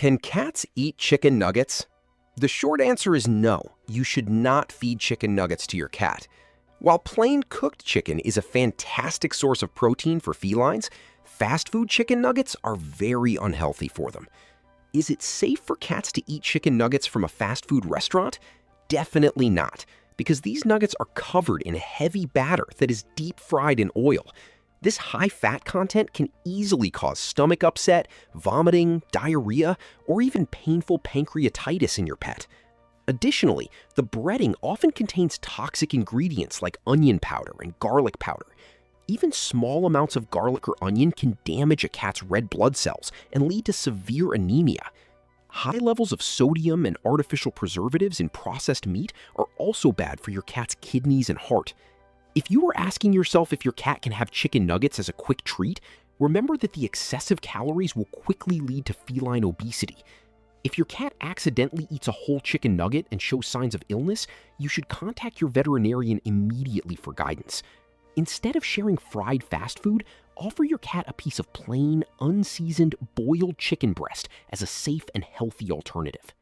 Can cats eat chicken nuggets? The short answer is no. You should not feed chicken nuggets to your cat. While plain cooked chicken is a fantastic source of protein for felines, fast food chicken nuggets are very unhealthy for them. Is it safe for cats to eat chicken nuggets from a fast food restaurant? Definitely not, because these nuggets are covered in a heavy batter that is deep fried in oil. This high fat content can easily cause stomach upset, vomiting, diarrhea, or even painful pancreatitis in your pet. Additionally, the breading often contains toxic ingredients like onion powder and garlic powder. Even small amounts of garlic or onion can damage a cat's red blood cells and lead to severe anemia. High levels of sodium and artificial preservatives in processed meat are also bad for your cat's kidneys and heart. If you are asking yourself if your cat can have chicken nuggets as a quick treat, remember that the excessive calories will quickly lead to feline obesity. If your cat accidentally eats a whole chicken nugget and shows signs of illness, you should contact your veterinarian immediately for guidance. Instead of sharing fried fast food, offer your cat a piece of plain, unseasoned, boiled chicken breast as a safe and healthy alternative.